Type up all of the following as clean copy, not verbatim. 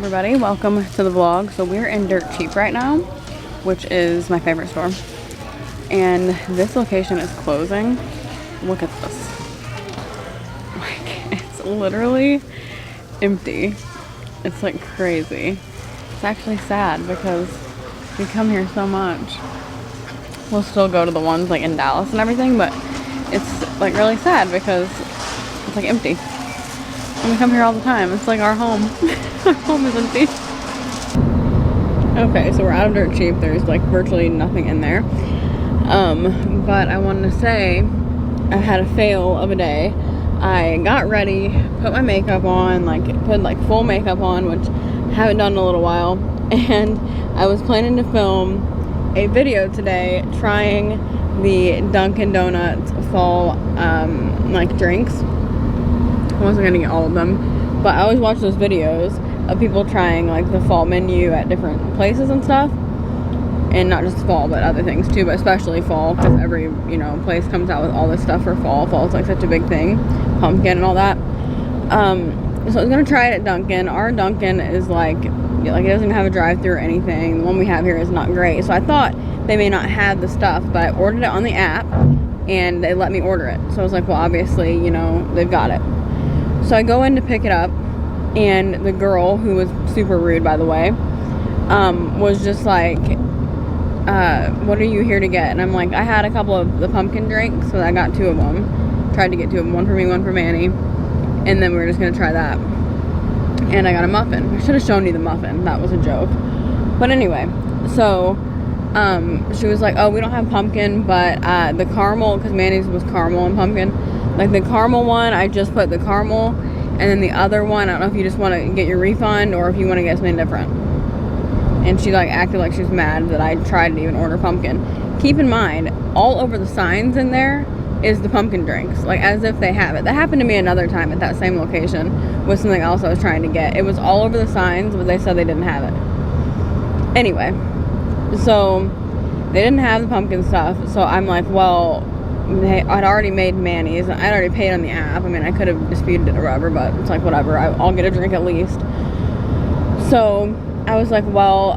everybody, welcome to the vlog. So we're in Dirt Cheap right now, which is my favorite store, and this location is closing. Look at this, like it's literally empty. It's like crazy. It's actually sad because we come here so much. We'll still go to the ones like in Dallas and everything, but it's like really sad because it's like empty. And we come here all the time. It's like our home. Our home is empty. Okay, so we're out of Dirt Cheap. There's like virtually nothing in there. But I wanted to say I had a fail of a day. I got ready, put my makeup on, put full makeup on, which I haven't done in a little while. And I was planning to film a video today trying the Dunkin' Donuts fall drinks. I wasn't gonna get all of them, but I always watch those videos of people trying the fall menu at different places and stuff, and not just fall but other things too, but especially fall because every place comes out with all this stuff for fall. Fall's like such a big thing, pumpkin and all that. So I was gonna try it at Dunkin'. Our Dunkin' is like it doesn't have a drive-through or anything. The one we have here is not great, so I thought they may not have the stuff, but I ordered it on the app and they let me order it. So I was like, well, obviously they've got it. So I go in to pick it up, and the girl, who was super rude by the way, was just like, what are you here to get? And I'm like, I had a couple of the pumpkin drinks, so I got 2 of them. Tried to get 2 of them, one for me, one for Manny, and then we were just gonna try that. And I got a muffin. I should have shown you the muffin. That was a joke. But anyway, so she was like, oh, we don't have pumpkin, but the caramel, because Manny's was caramel and pumpkin, the caramel one, I just put the caramel, and then the other one, I don't know if you just want to get your refund or if you want to get something different. And she acted like she was mad that I tried to even order pumpkin. Keep in mind, all over the signs in there is the pumpkin drinks, as if they have it. That happened to me another time at that same location with something else I was trying to get. It was all over the signs, but they said they didn't have it. Anyway, so they didn't have the pumpkin stuff, so I'm like, well, I'd already made Manny's. I'd already paid on the app. I mean, I could have disputed it or whatever, but it's like, whatever. I'll get a drink at least. So I was like, well,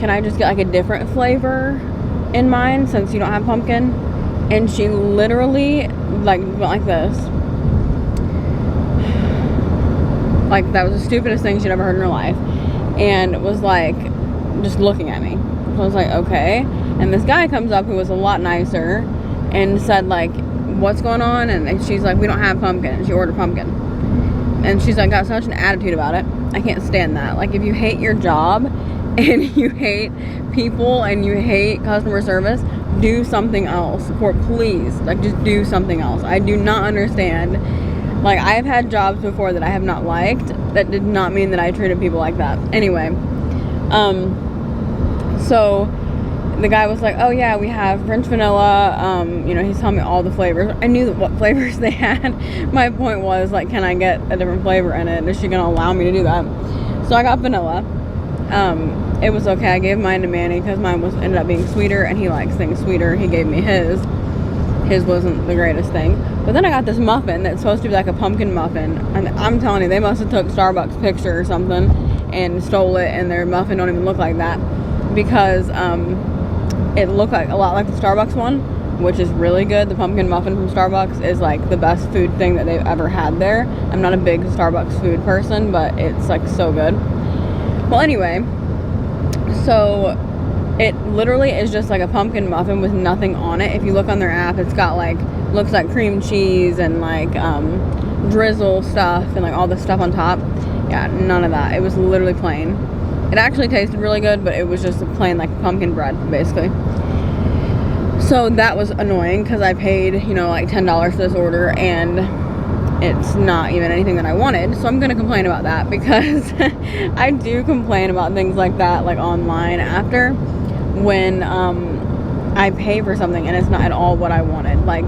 can I just get a different flavor in mine since you don't have pumpkin? And she literally went like this. That was the stupidest thing she'd ever heard in her life. And was just looking at me. So I was like, okay. And this guy comes up who was a lot nicer and said what's going on? And she's like, we don't have pumpkin. And she ordered pumpkin. And she's got such an attitude about it. I can't stand that. If you hate your job and you hate people and you hate customer service, do something else. Please, just do something else. I do not understand. I've had jobs before that I have not liked. That did not mean that I treated people like that. Anyway, so the guy was like, oh yeah, we have French vanilla. He's telling me all the flavors. I knew what flavors they had. My point was can I get a different flavor in it? Is she gonna allow me to do that? So I got vanilla. It was okay. I gave mine to Manny because mine ended up being sweeter, and he likes things sweeter. He gave me his. His wasn't the greatest thing. But then I got this muffin that's supposed to be a pumpkin muffin. And I'm telling you, they must have took Starbucks picture or something and stole it, and their muffin don't even look like that. Because it looked a lot like the Starbucks one, which is really good. The pumpkin muffin from Starbucks is the best food thing that they've ever had there. I'm not a big Starbucks food person, but it's so good. Well, anyway, so it literally is just a pumpkin muffin with nothing on it. If you look on their app, it's got looks like cream cheese and drizzle stuff and all this stuff on top. Yeah, none of that. It was literally plain. It actually tasted really good, but it was just plain pumpkin bread basically. So that was annoying because I paid $10 for this order and it's not even anything that I wanted. So I'm gonna complain about that because I do complain about things like that online after, when I pay for something and it's not at all what I wanted. I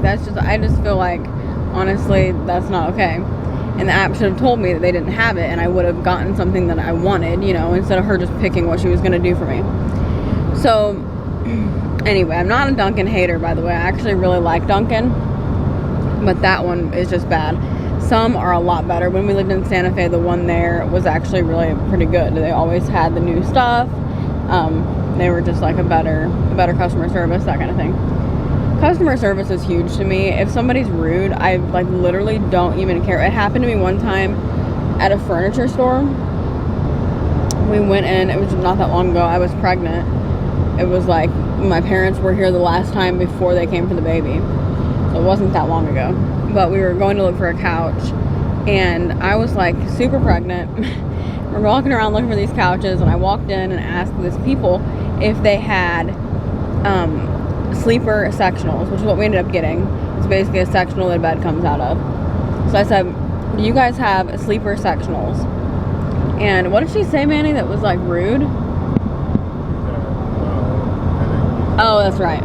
just feel honestly that's not okay. And the app should have told me that they didn't have it, and I would have gotten something that I wanted, instead of her just picking what she was gonna do for me. So anyway, I'm not a Dunkin' hater, by the way. I actually really like Dunkin', but that one is just bad. some are a lot better. When we lived in Santa Fe, the one there was actually really pretty good. They always had the new stuff. They were just like a better customer service, that kind of thing. Customer service is huge to me. If somebody's rude, I like literally don't even care. It happened to me one time at a furniture store. We went in, it was not that long ago. I was pregnant. It was like my parents were here the last time before they came for the baby. So it wasn't that long ago. But we were going to look for a couch, and I was like super pregnant. We're walking around looking for these couches, and I walked in and asked these people if they had sleeper sectionals, which is what we ended up getting. It's basically a sectional that a bed comes out of. So I said, do you guys have sleeper sectionals? And what did she say, Manny, that was like rude? Oh, that's right.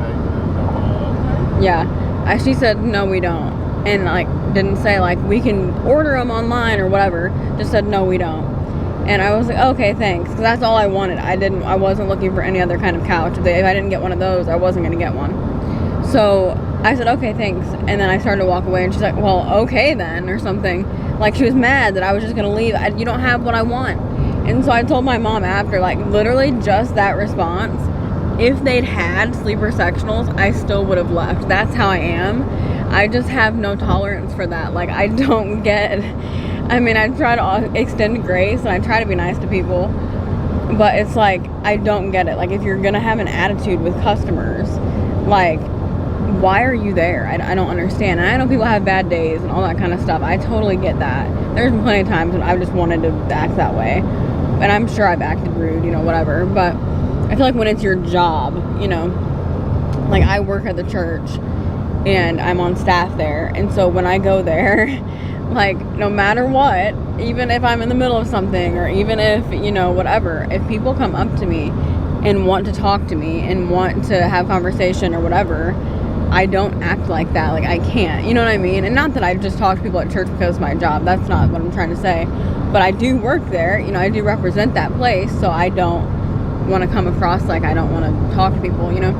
Yeah. She said, no, we don't. And like didn't say like we can order them online or whatever. Just said, no, we don't. And I was like, okay, thanks, because that's all I wanted. I wasn't looking for any other kind of couch. If I didn't get one of those, I wasn't going to get one. So I said, okay, thanks. And then I started to walk away, and she's like, well, okay then, or something. Like, she was mad that I was just going to leave. You don't have what I want. And so I told my mom after, like, literally just that response, if they'd had sleeper sectionals, I still would have left. That's how I am. I just have no tolerance for that. Like, I don't get... I mean, I try to extend grace, and I try to be nice to people, but it's like, I don't get it. Like, if you're gonna have an attitude with customers, like, why are you there? I don't understand. And I know people have bad days and all that kind of stuff. I totally get that. There's been plenty of times when I've just wanted to act that way, and I'm sure I've acted rude, you know, whatever, but I feel like when it's your job, you know, like, I work at the church, and I'm on staff there, and so when I go there, like, no matter what, even if I'm in the middle of something, or even if, you know, whatever, if people come up to me and want to talk to me and want to have conversation or whatever, I don't act like that. Like, I can't, you know what I mean? And not that I just talk to people at church because it's my job. That's not what I'm trying to say. But I do work there, you know, I do represent that place, so I don't want to come across like I don't want to talk to people, you know?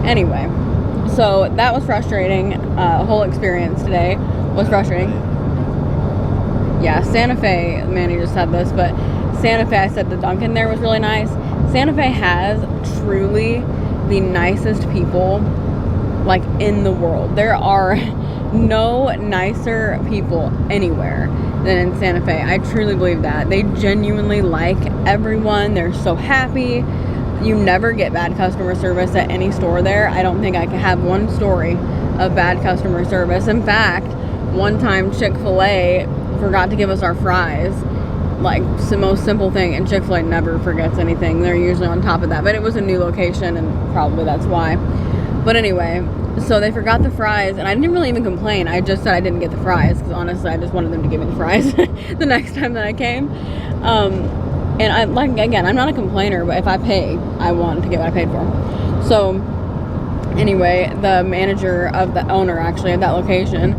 Anyway, so that was frustrating. The whole experience today was frustrating. Yeah, Santa Fe, Manny just said this, but Santa Fe, I said the Dunkin' there was really nice. Santa Fe has truly the nicest people, like, in the world. There are no nicer people anywhere than in Santa Fe. I truly believe that. They genuinely like everyone. They're so happy. You never get bad customer service at any store there. I don't think I can have one story of bad customer service. In fact, one time Chick-fil-A forgot to give us our fries. Like, it's the most simple thing, and Chick-fil-A never forgets anything. They're usually on top of that, but it was a new location, and probably that's why. But anyway, so they forgot the fries, and I didn't really even complain. I just said I didn't get the fries, because honestly, I just wanted them to give me the fries the next time that I came. And I, like, again, I'm not a complainer, but if I pay, I want to get what I paid for. So anyway, the manager of the owner, actually, of that location,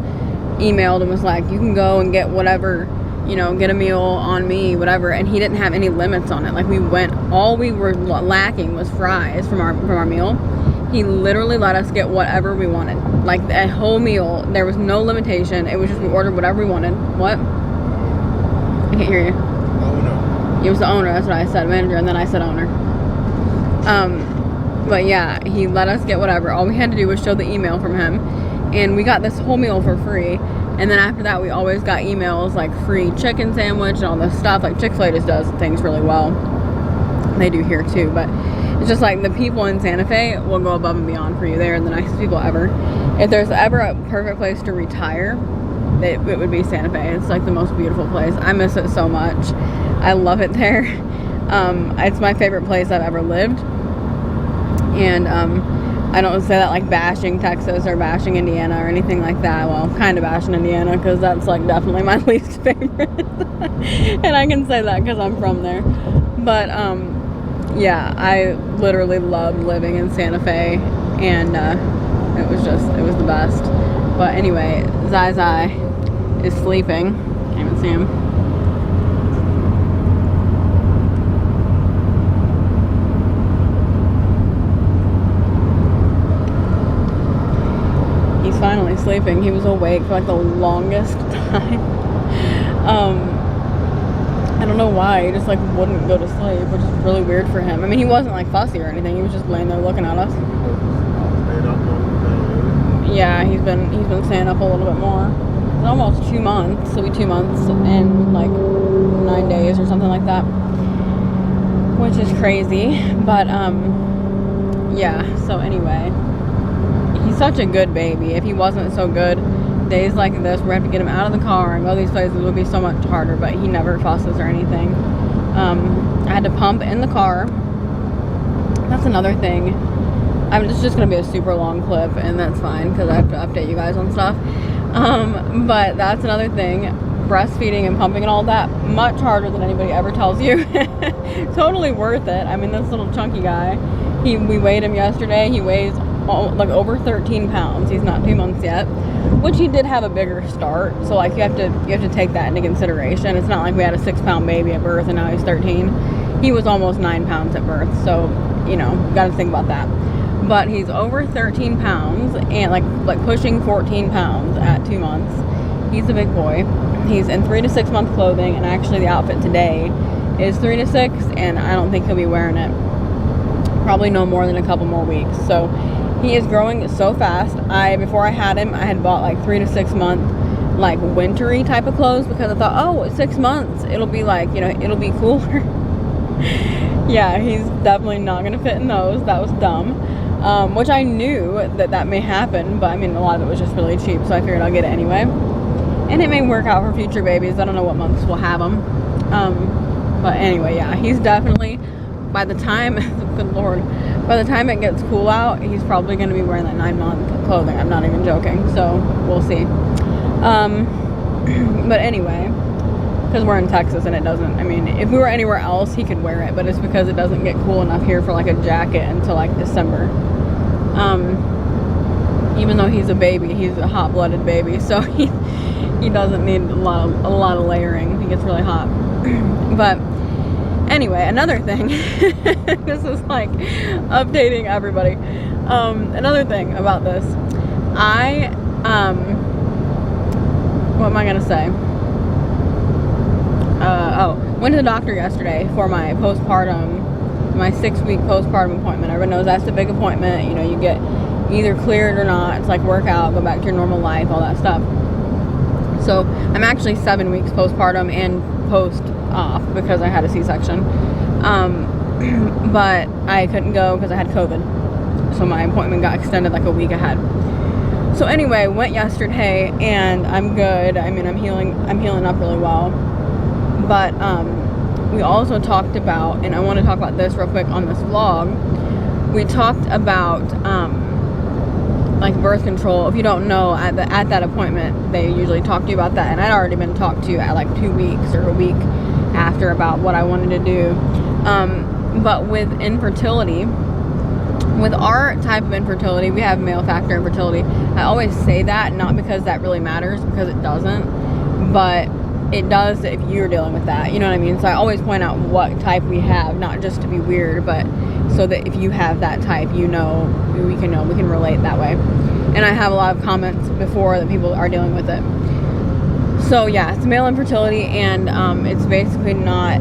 emailed and was like, you can go and get whatever, you know, get a meal on me, whatever. And he didn't have any limits on it. Like, we went, all we were lacking was fries from our meal. He literally let us get whatever we wanted, like a whole meal. There was no limitation. It was just, we ordered whatever we wanted. What? I can't hear you. Owner. It was the owner, that's what I said, manager, and then I said owner. But yeah, he let us get whatever. All we had to do was show the email from him, and we got this whole meal for free. And then after that, we always got emails like free chicken sandwich and all this stuff. Like, Chick-fil-A just does things really well. They do here too, but it's just like the people in Santa Fe will go above and beyond for you. They're the nicest people ever. If there's ever a perfect place to retire, it would be Santa Fe. It's like the most beautiful place. I miss it so much. I love it there. It's my favorite place I've ever lived. And I don't say that like bashing Texas or bashing Indiana or anything like that. Well, kind of bashing Indiana, because that's like definitely my least favorite. And I can say that because I'm from there. But yeah, I literally loved living in Santa Fe, and it was the best. But anyway, Zai is sleeping. Can't even see him. finally sleeping. He was awake for like the longest time. I don't know why, he just like wouldn't go to sleep, which is really weird for him. I mean, he wasn't like fussy or anything, he was just laying there looking at us. Yeah, he's been staying up a little bit more. It's almost 2 months, so it'll be 2 months and like 9 days or something like that, which is crazy. But yeah, so anyway, he's such a good baby. If he wasn't so good, days like this we have to get him out of the car and go these places would be so much harder, but he never fusses or anything. I had to pump in the car. That's another thing. It's just gonna be a super long clip, and that's fine because I have to update you guys on stuff. But that's another thing. Breastfeeding and pumping and all that, much harder than anybody ever tells you. Totally worth it. I mean, this little chunky guy, we weighed him yesterday. He weighs like over 13 pounds. He's not 2 months yet, which he did have a bigger start, so like you have to take that into consideration. It's not like we had a 6-pound baby at birth and now he's 13. He was almost 9 pounds at birth, so you know, gotta think about that. But he's over 13 pounds and like pushing 14 pounds at 2 months. He's a big boy. He's in 3 to 6 month clothing, and actually the outfit today is 3 to 6, and I don't think he'll be wearing it probably no more than a couple more weeks. So he is growing so fast. Before I had him, I had bought like 3 to 6 month like wintry type of clothes because I thought, oh, 6 months, it'll be like, you know, it'll be cooler. Yeah, he's definitely not gonna fit in those. That was dumb. Which I knew that may happen, but I mean, a lot of it was just really cheap, so I figured I'll get it anyway. And it may work out for future babies. I don't know what months we'll have them. But anyway, yeah, he's definitely, by the time, good Lord, by the time it gets cool out, he's probably going to be wearing that 9-month clothing. I'm not even joking, so we'll see. But anyway, because we're in Texas and it doesn't, I mean, if we were anywhere else, he could wear it, but it's because it doesn't get cool enough here for like a jacket until like December. Even though he's a baby, he's a hot-blooded baby, so he doesn't need a lot of layering. He gets really hot. But anyway, another thing, this is like updating everybody. Another thing about this, what am I gonna say? Went to the doctor yesterday for my postpartum, my 6-week postpartum appointment. Everyone knows that's a big appointment. You know, you get either cleared or not. It's like workout, go back to your normal life, all that stuff. So I'm actually 7 weeks postpartum and post-op because I had a C-section. But I couldn't go because I had COVID. So my appointment got extended like a week ahead. So anyway, went yesterday and I'm good. I mean, I'm healing up really well. But we also talked about, and I want to talk about this real quick on this vlog. We talked about like birth control. If you don't know, at that appointment, they usually talk to you about that. And I'd already been talked to at like 2 weeks or a week after about what I wanted to do. But with infertility, with our type of infertility, we have male factor infertility. I always say that, not because that really matters, because it doesn't, but it does if you're dealing with that, you know what I mean? So I always point out what type we have, not just to be weird, but so that if you have that type, you know, we can relate that way. And I have a lot of comments before that people are dealing with it. So yeah, it's male infertility, and it's basically not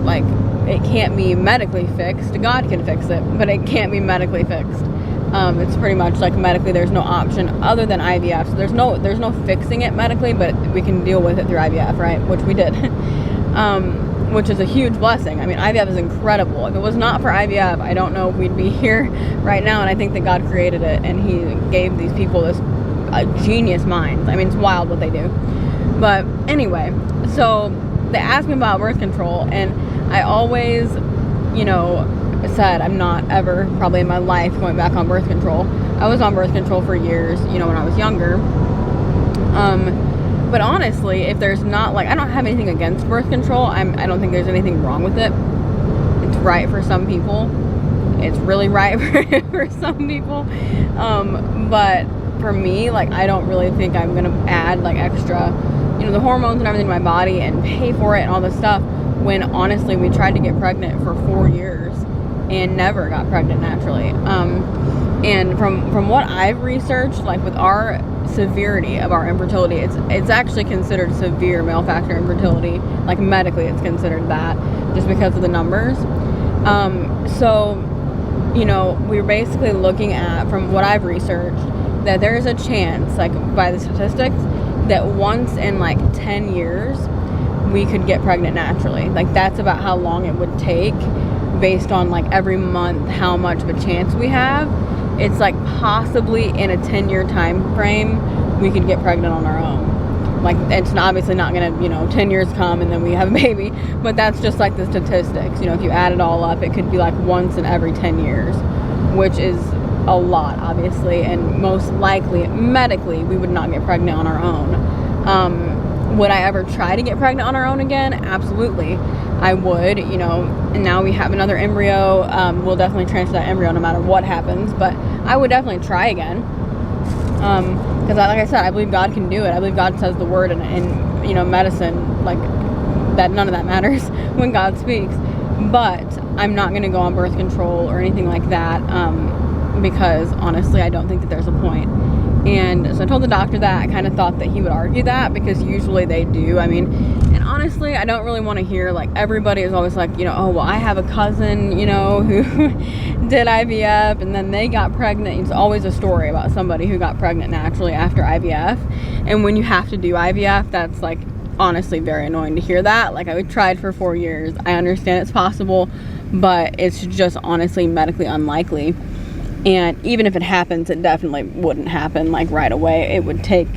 like, it can't be medically fixed. God can fix it, but it can't be medically fixed. It's pretty much like medically there's no option other than IVF. So there's no fixing it medically, but we can deal with it through IVF, right? Which we did. Which is a huge blessing. I mean, IVF is incredible. If it was not for IVF, I don't know if we'd be here right now. And I think that God created it, and he gave these people this genius minds. I mean, it's wild what they do. But anyway, so they asked me about birth control, and I always, you know, said I'm not ever, probably in my life, going back on birth control. I was on birth control for years, you know, when I was younger. But honestly, if there's not, like, I don't have anything against birth control. I don't think there's anything wrong with it. It's right for some people. It's really right for some people. But for me, like, I don't really think I'm gonna add like extra, you know, the hormones and everything to my body and pay for it and all this stuff, when honestly we tried to get pregnant for 4 years and never got pregnant naturally. And from what I've researched, like with our severity of our infertility, it's actually considered severe male factor infertility. Like medically, it's considered that just because of the numbers. So, you know, we're basically looking at, from what I've researched, that there is a chance, like by the statistics, that once in like 10 years, we could get pregnant naturally. Like that's about how long it would take based on like every month, how much of a chance we have. It's like possibly in a 10-year time frame, we could get pregnant on our own. Like it's obviously not gonna, you know, 10 years come and then we have a baby, but that's just like the statistics. You know, if you add it all up, it could be like once in every 10 years, which is a lot, obviously, and most likely, medically, we would not get pregnant on our own. Would I ever try to get pregnant on our own again? Absolutely, I would, you know, and now we have another embryo. We'll definitely transfer that embryo no matter what happens, but I would definitely try again. Because like I said, I believe God can do it. I believe God says the word in you know, medicine, like that, none of that matters when God speaks. But I'm not going to go on birth control or anything like that, because honestly, I don't think that there's a point. And so I told the doctor that. I kind of thought that he would argue that, because usually they do. I mean, and honestly, I don't really want to hear, like, everybody is always like, you know, oh, well, I have a cousin, you know, who did IVF and then they got pregnant. It's always a story about somebody who got pregnant naturally after IVF. And when you have to do IVF, that's like honestly very annoying to hear that. Like, I tried for 4 years. I understand it's possible, but it's just honestly medically unlikely. And even if it happens, it definitely wouldn't happen like right away. It would take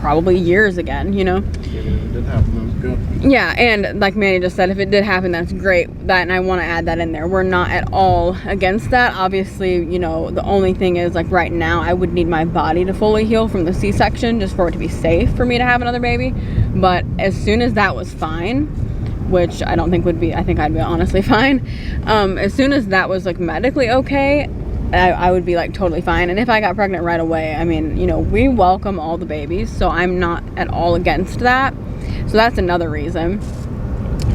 probably years again, you know? Yeah, if it did happen, that was good. Yeah, and like Manny just said, if it did happen, that's great. That, and I want to add that in there. We're not at all against that. Obviously, you know, the only thing is, like, right now, I would need my body to fully heal from the C-section just for it to be safe for me to have another baby. But as soon as that was fine, which I don't think would be, I think I'd be honestly fine. As soon as that was like medically okay, I would be like totally fine. And if I got pregnant right away, I mean, you know, we welcome all the babies, so I'm not at all against that. So that's another reason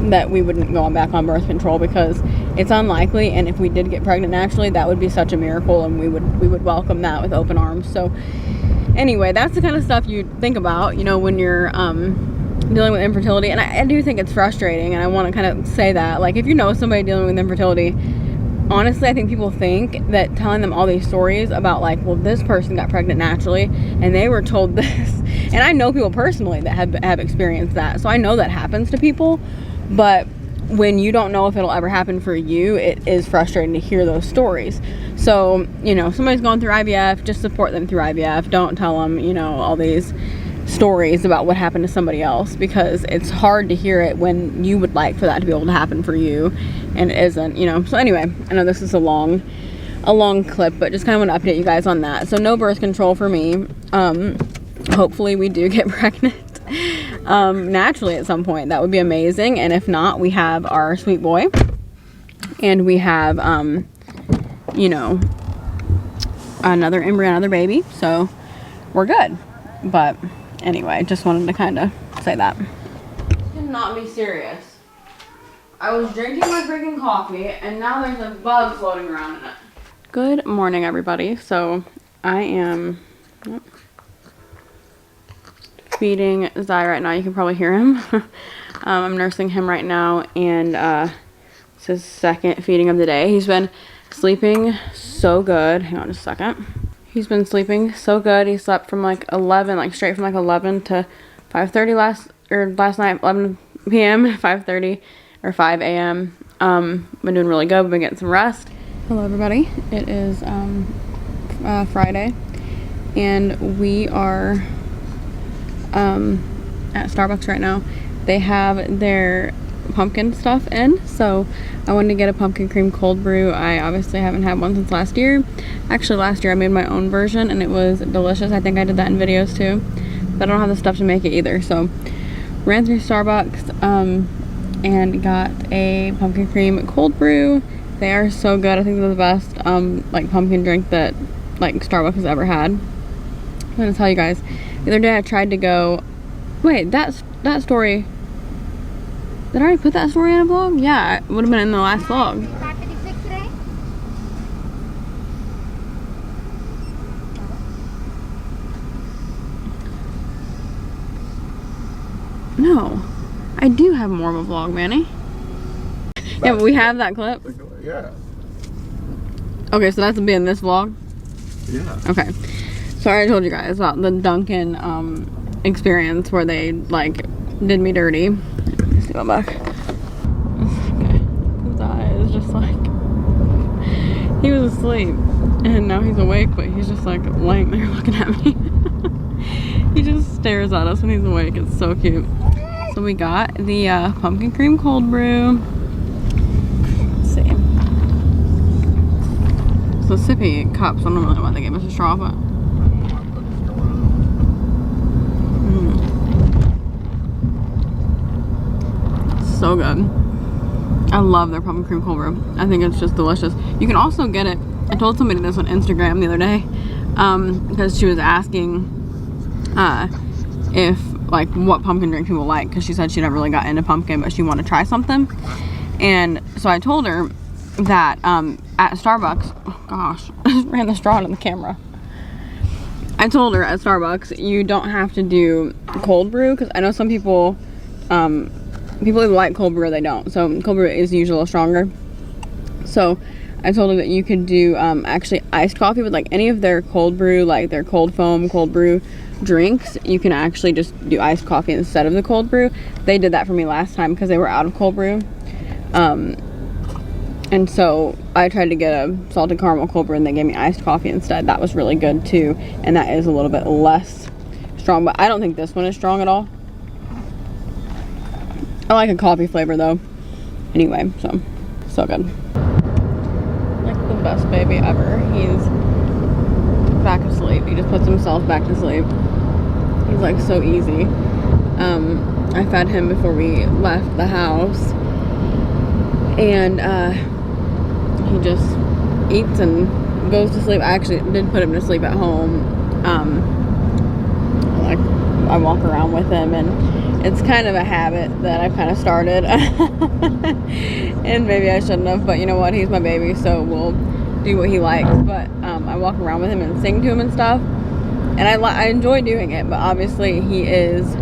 that we wouldn't go back on birth control, because it's unlikely, and if we did get pregnant naturally, that would be such a miracle, and we would welcome that with open arms. So anyway, that's the kind of stuff you think about, you know, when you're dealing with infertility. And I do think it's frustrating, and I want to kind of say that, like, if you know somebody dealing with infertility, honestly, I think people think that telling them all these stories about, like, well, this person got pregnant naturally and they were told this, and I know people personally that have experienced that, so I know that happens to people. But when you don't know if it'll ever happen for you, it is frustrating to hear those stories. So, you know, if somebody's going through IVF, just support them through IVF. Don't tell them, you know, all these stories about what happened to somebody else, because it's hard to hear it when you would like for that to be able to happen for you, and it isn't, you know. So anyway, I know this is a long clip, but just kind of want to update you guys on that. So no birth control for me. Hopefully we do get pregnant naturally at some point. That would be amazing. And if not, we have our sweet boy, and we have you know, another embryo, another baby, so we're good. But anyway, just wanted to kind of say that. Cannot be serious. I was drinking my freaking coffee, and now there's a bug floating around in it. Good morning, everybody. So I am feeding Zai right now. You can probably hear him. I'm nursing him right now, and it's his second feeding of the day. He's been sleeping so good. Hang on just a second. He's been sleeping so good. He slept from like 11, like straight from like 11 to 5:30 last night, 11 p.m., 5:30 or 5 a.m. Been doing really good. We've been getting some rest. Hello, everybody. It is Friday, and we are at Starbucks right now. They have their pumpkin stuff in, so I wanted to get a pumpkin cream cold brew. I obviously haven't had one since last year. Actually, last year I made my own version, and it was delicious. I think I did that in videos too, but I don't have the stuff to make it either. So ran through Starbucks and got a pumpkin cream cold brew. They are so good. I think they're the best like pumpkin drink that like Starbucks has ever had. I'm gonna tell you guys, the other day I tried to go, wait, that story, did I already put that story in a vlog? Yeah, it would have been in the last vlog. No. I do have more of a vlog, Manny. Yeah, but we have that clip. Yeah. Okay, so that's being this vlog? Yeah. Okay. So I already told you guys about the Duncan experience where they like did me dirty. Let's see my back. Okay. His eye is just like, he was asleep and now he's awake, but he's just like laying there looking at me. He just stares at us when he's awake. It's so cute. So we got the pumpkin cream cold brew. Let's see. So sippy cups. I don't really know why they gave us a straw, but so good. I love their pumpkin cream cold brew. I think it's just delicious. You can also get it. I told somebody this on Instagram the other day because she was asking if like what pumpkin drink people like, because she said she never really got into pumpkin, but she wanted to try something. And so I told her that at Starbucks, oh gosh, I just ran the straw into the camera. I told her at Starbucks you don't have to do cold brew, because I know some people people either like cold brew or they don't. So cold brew is usually a little stronger. So I told her that you could do actually iced coffee with like any of their cold brew, like their cold foam, cold brew drinks. You can actually just do iced coffee instead of the cold brew. They did that for me last time because they were out of cold brew. And so I tried to get a salted caramel cold brew and they gave me iced coffee instead. That was really good too. And that is a little bit less strong, but I don't think this one is strong at all. I like a coffee flavor though. Anyway, so good. Like the best baby ever. He's back asleep. He just puts himself back to sleep. He's like so easy. I fed him before we left the house, and he just eats and goes to sleep. I actually did put him to sleep at home. Like I walk around with him, and it's kind of a habit that I've kind of started. And maybe I shouldn't have, but you know what? He's my baby, so we'll do what he likes. But I walk around with him and sing to him and stuff, and I enjoy doing it. But obviously he is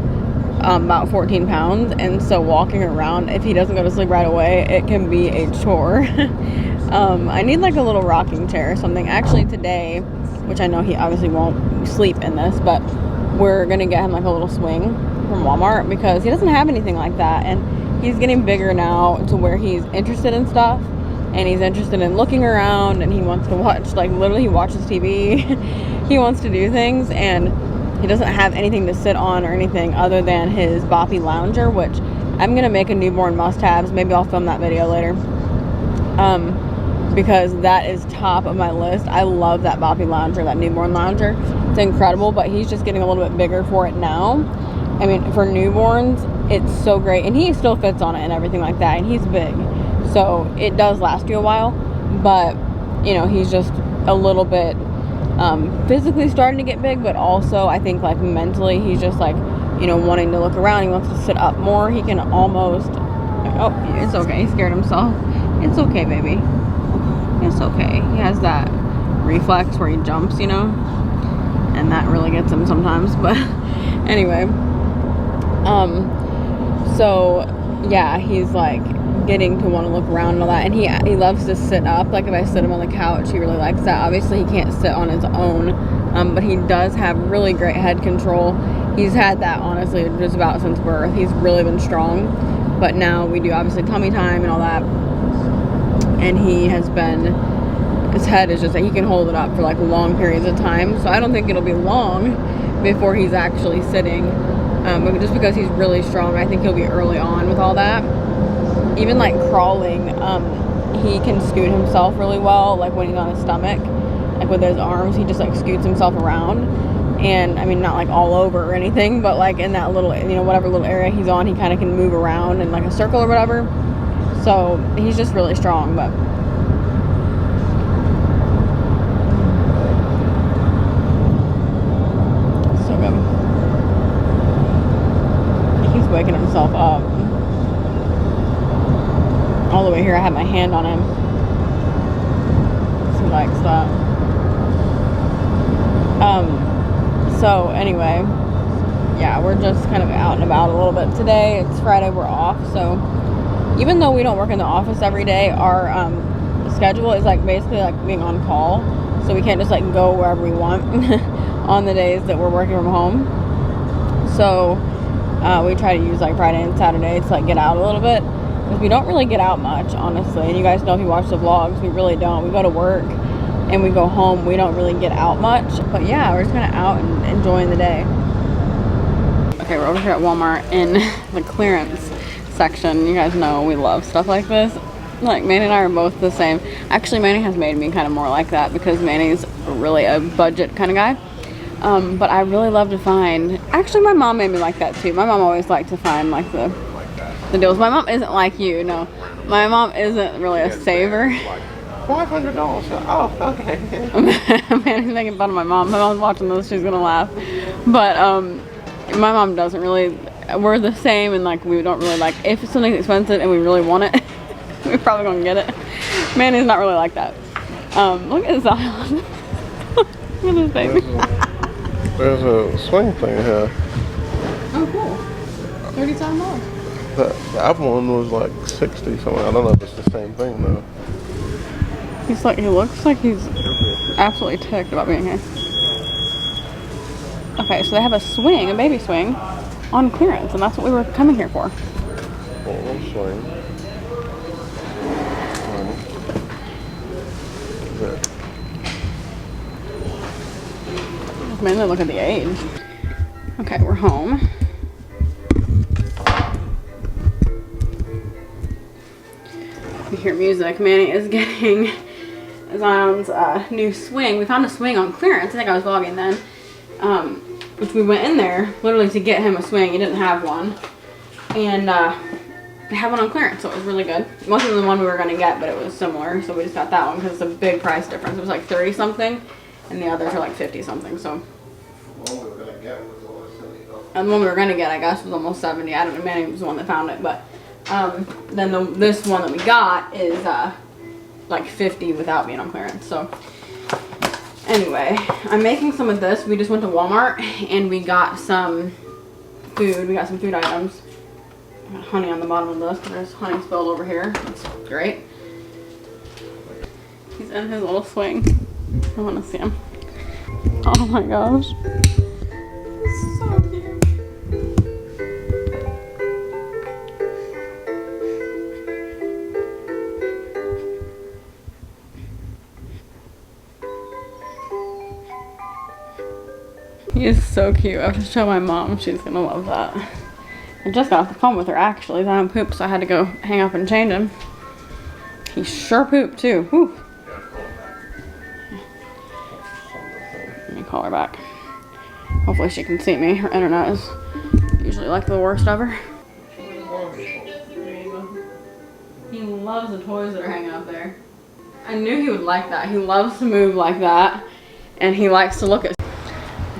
about 14 pounds, and so walking around, if he doesn't go to sleep right away, it can be a chore. I need like a little rocking chair or something. Actually today, which I know he obviously won't sleep in this, but we're gonna get him like a little swing from Walmart because he doesn't have anything like that, and he's getting bigger now to where he's interested in stuff, and he's interested in looking around, and he wants to watch, like literally he watches TV. He wants to do things, and he doesn't have anything to sit on or anything other than his Boppy Lounger, which I'm gonna make a newborn must-haves. Maybe I'll film that video later, because that is top of my list. I love that Boppy Lounger, that newborn lounger. It's incredible, but he's just getting a little bit bigger for it now. I mean, for newborns, it's so great, and he still fits on it and everything like that, and he's big, so it does last you a while. But you know, he's just a little bit physically starting to get big, but also I think like mentally he's just like, you know, wanting to look around. He wants to sit up more. He can almost, oh, it's okay, he scared himself. It's okay, baby, it's okay. He has that reflex where he jumps, you know, and that really gets him sometimes. But anyway, so yeah, he's like getting to want to look around and all that, and he loves to sit up. Like if I sit him on the couch, he really likes that. Obviously he can't sit on his own, but he does have really great head control. He's had that honestly just about since birth. He's really been strong, but now we do obviously tummy time and all that, and he has been, his head is just like, he can hold it up for like long periods of time. So I don't think it'll be long before he's actually sitting, but just because he's really strong, I think he'll be early on with all that. Even like crawling, he can scoot himself really well. Like when he's on his stomach, like with his arms, he just like scoots himself around. And I mean, not like all over or anything, but like in that little, you know, whatever little area he's on, he kind of can move around in like a circle or whatever. So he's just really strong. But so good. He's waking himself up. All the way here, I have my hand on him. He likes that. So anyway, yeah, we're just kind of out and about a little bit today. It's Friday, we're off, so even though we don't work in the office every day, our schedule is like basically like being on call, so we can't just like go wherever we want on the days that we're working from home. So we try to use like Friday and Saturday to like get out a little bit, because we don't really get out much, honestly. And you guys know if you watch the vlogs, we really don't. We go to work and we go home. We don't really get out much. But yeah, we're just kind of out and enjoying the day. Okay, we're over here at Walmart in the clearance section. You guys know we love stuff like this. Like, Manny and I are both the same. Actually, Manny has made me kind of more like that, because Manny's really a budget kind of guy. But I really love to find, actually my mom made me like that too. My mom always liked to find like the deals. My mom isn't like you, no. My mom isn't really a saver. $500. Oh, okay. Manny's making fun of my mom. My mom's watching this, she's gonna laugh. But my mom doesn't really, we're the same, and like we don't really like, if something's expensive and we really want it, we're probably gonna get it. Manny's not really like that. Look at Zion. Look at this baby. There's a swing thing here. Oh, cool. 30 times off. The Apple one was like 60 something. I don't know if it's the same thing though. He's like, he looks like he's absolutely ticked about being here. Okay, so they have a swing, a baby swing, on clearance, and that's what we were coming here for. Full swing. Mainly look at the age. Okay, we're home. You hear music. Manny is getting Zion's new swing. We found a swing on clearance. I think I was vlogging then. Which we went in there literally to get him a swing. He didn't have one. And they had one on clearance, so it was really good. It wasn't the one we were going to get, but it was similar. So we just got that one because it's a big price difference. It was like 30 something. And the others are like 50 something, so. And the one we were gonna get, I guess, was almost 70. I don't know, Manny was the one that found it, but then this one that we got is like 50 without being on clearance. So anyway, I'm making some of this. We just went to Walmart and we got some food. We got some food items. I got honey on the bottom of this because there's honey spilled over here. That's great. He's in his little swing. I want to see him. Oh my gosh. It's so cute. He is so cute. I have to show my mom. She's gonna love that. I just got off the phone with her actually. Zion pooped, so I had to go hang up and change him. He sure pooped too. Whew. Let me call her back. Hopefully she can see me. Her internet is usually like the worst ever. He loves the toys that are hanging up there. I knew he would like that. He loves to move like that, and he likes to look at.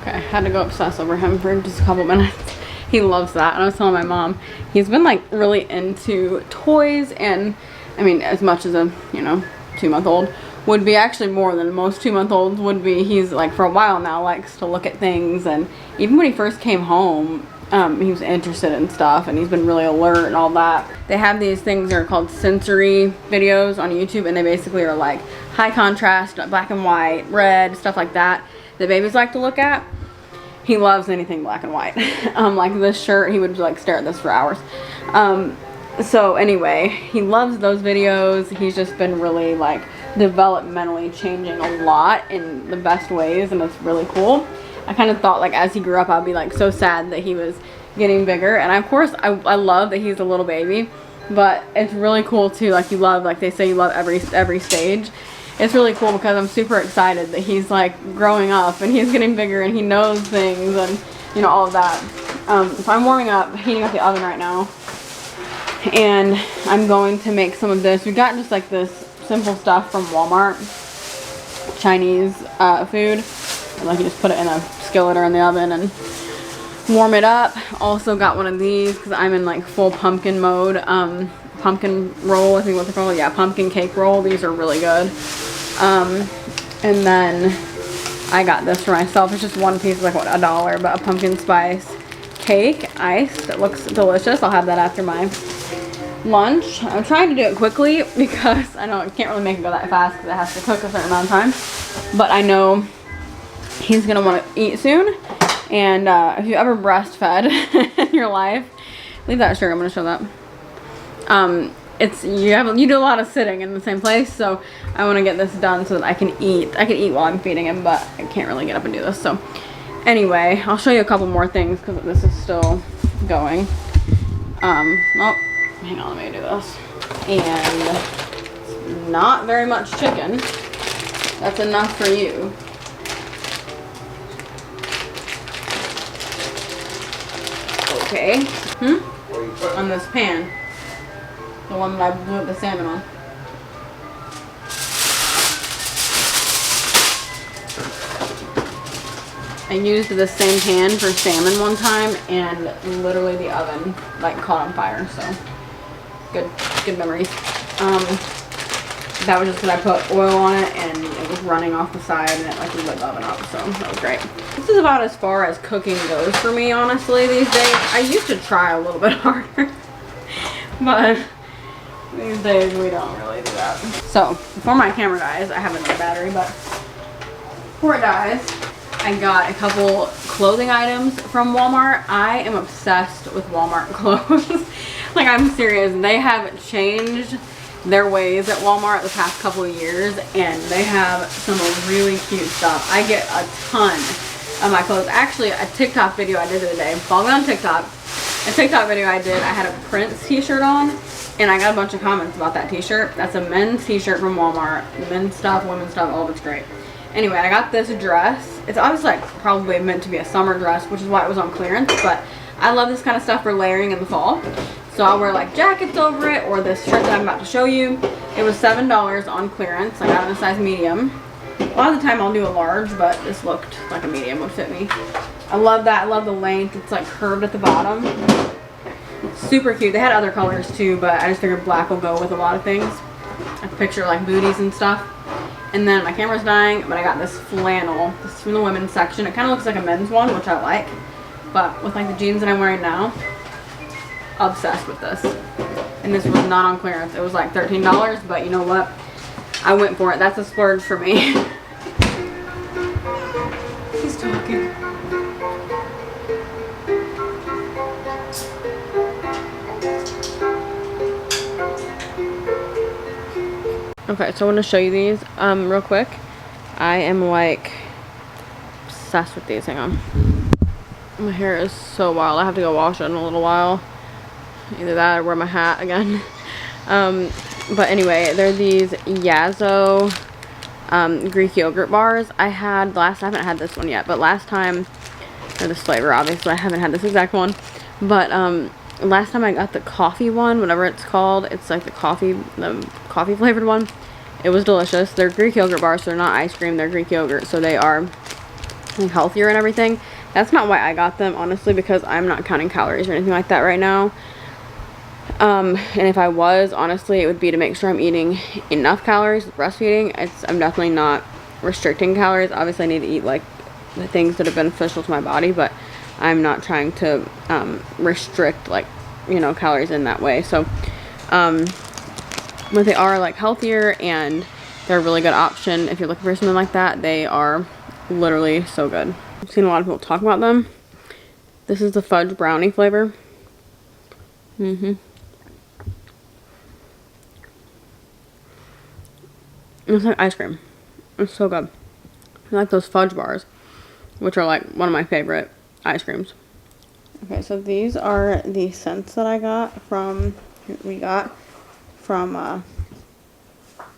Okay, I had to go obsess over him for just a couple minutes. He loves that. And I was telling my mom, he's been like really into toys, and I mean, as much as a, you know, 2-month-old would be, actually more than most 2-month-olds would be. He's like, for a while now, likes to look at things, and even when he first came home, he was interested in stuff, and he's been really alert and all that. They have these things that are called sensory videos on YouTube, and they basically are like high contrast, black and white, red, stuff like that babies like to look at. He loves anything black and white. Like this shirt, he would like stare at this for hours. So anyway, he loves those videos. He's just been really like developmentally changing a lot in the best ways, and it's really cool. I kind of thought like as he grew up I'd be like so sad that he was getting bigger, and of course I love that he's a little baby, but it's really cool too. Like you love, like they say, you love every stage. It's really cool because I'm super excited that he's like growing up and he's getting bigger and he knows things, and you know, all of that. So I'm warming up, heating up the oven right now, and I'm going to make some of this. We got just like this simple stuff from Walmart, Chinese food. Like you just put it in a skillet or in the oven and warm it up. Also got one of these because I'm in like full pumpkin mode. Pumpkin roll, I think what they're called. Yeah, pumpkin cake roll. These are really good. And then I got this for myself. It's just one piece, like what, $1, but a pumpkin spice cake, iced. It looks delicious. I'll have that after my lunch. I'm trying to do it quickly because I know I can't really make it go that fast because it has to cook a certain amount of time. But I know he's gonna want to eat soon. And if you ever breastfed in your life, leave that shirt. I'm gonna show that. You do a lot of sitting in the same place, so I want to get this done so that I can eat. I can eat while I'm feeding him, but I can't really get up and do this. So anyway, I'll show you a couple more things because this is still going. Oh, hang on, let me do this. And not very much chicken. That's enough for you. Okay. On this pan. The one that I blew the salmon on. I used the same pan for salmon one time and literally the oven like caught on fire, so good memories. That was just because I put oil on it and it was running off the side and it like lit the oven up, so that was great. This is about as far as cooking goes for me, honestly, these days. I used to try a little bit harder, but these days we don't really do that. So before my camera dies, I have another battery, but before it dies, I got a couple clothing items from Walmart. I am obsessed with Walmart clothes. Like, I'm serious. They have changed their ways at Walmart the past couple of years, and they have some really cute stuff. I get a ton of my clothes. Actually, a TikTok video I did the other day. Follow me on TikTok. A TikTok video I did, I had a Prince t-shirt on, and I got a bunch of comments about that t-shirt. That's a men's t-shirt from Walmart. Men's stuff, women's stuff, all of it's great. Anyway, I got this dress. It's obviously like probably meant to be a summer dress, which is why it was on clearance, but I love this kind of stuff for layering in the fall. So I'll wear like jackets over it, or this shirt that I'm about to show you. It was $7 on clearance. I got it in a size medium. A lot of the time I'll do a large, but this looked like a medium would fit me. I love that. I love the length. It's like curved at the bottom. Super cute. They had other colors too, but I just figured black will go with a lot of things. I can picture like booties and stuff. And then my camera's dying, but I got this flannel. This is from the women's section. It kind of looks like a men's one, which I like. But with like the jeans that I'm wearing now, obsessed with this. And this was not on clearance. It was like $13, but you know what? I went for it. That's a splurge for me. He's talking. Okay, so I want to show you these real quick. I am like obsessed with these. Hang on. My hair is so wild. I have to go wash it in a little while. Either that or wear my hat again. But anyway, they're these Yazoo Greek yogurt bars. I haven't had this one yet, but last time, or this flavor obviously, I haven't had this exact one. But last time I got the coffee one, whatever it's called, it's like the coffee flavored one. It was delicious. They're Greek yogurt bars, so they're not ice cream, they're Greek yogurt, so they are healthier and everything. That's not why I got them, honestly, because I'm not counting calories or anything like that right now. And if I was, honestly, it would be to make sure I'm eating enough calories with breastfeeding. I'm definitely not restricting calories. Obviously, I need to eat like the things that are beneficial to my body, but I'm not trying to restrict, like, you know, calories in that way. So but they are like healthier, and they're a really good option if you're looking for something like that. They are literally so good. I've seen a lot of people talk about them. This is the fudge brownie flavor. It's like ice cream. It's so good. I like those fudge bars, which are like one of my favorite ice creams. Okay, so these are the scents that we got from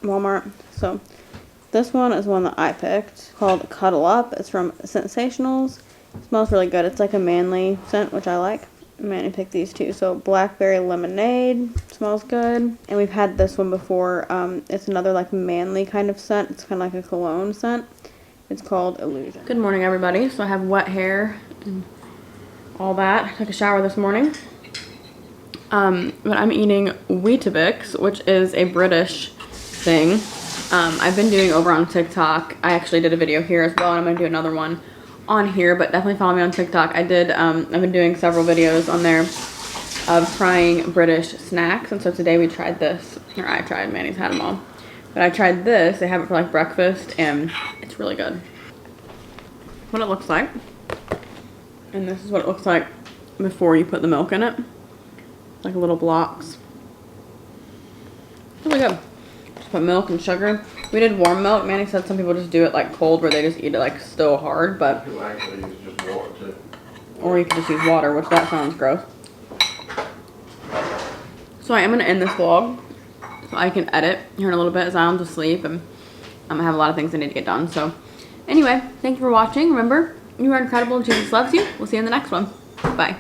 Walmart. So this one is one that I picked, called Cuddle Up. It's from Sensationals. It smells really good. It's like a manly scent, which I like. Manny picked these two. So blackberry lemonade smells good. And we've had this one before. It's another like manly kind of scent. It's kind of like a cologne scent. It's called Illusion. Good morning, everybody. So I have wet hair and all that. I took a shower this morning. But I'm eating Weetabix, which is a British thing. I've been doing over on TikTok. I actually did a video here as well, and I'm going to do another one on here, but definitely follow me on TikTok. I've been doing several videos on there of trying British snacks, and so today we tried this, or I tried, Manny's had them all, but I tried this. They have it for like breakfast, and it's really good. What it looks like, and this is what it looks like before you put the milk in it, like little blocks. Really good. Just put milk and sugar. We did warm milk. Manny said some people just do it like cold, where they just eat it like still hard, but You actually use just water too. or you can just use water, which that sounds gross. So I am going to end this vlog so I can edit here in a little bit as I'm asleep, and I'm going to have a lot of things I need to get done. So anyway, thank you for watching. Remember, you are incredible. Jesus loves you. We'll see you in the next one. Bye.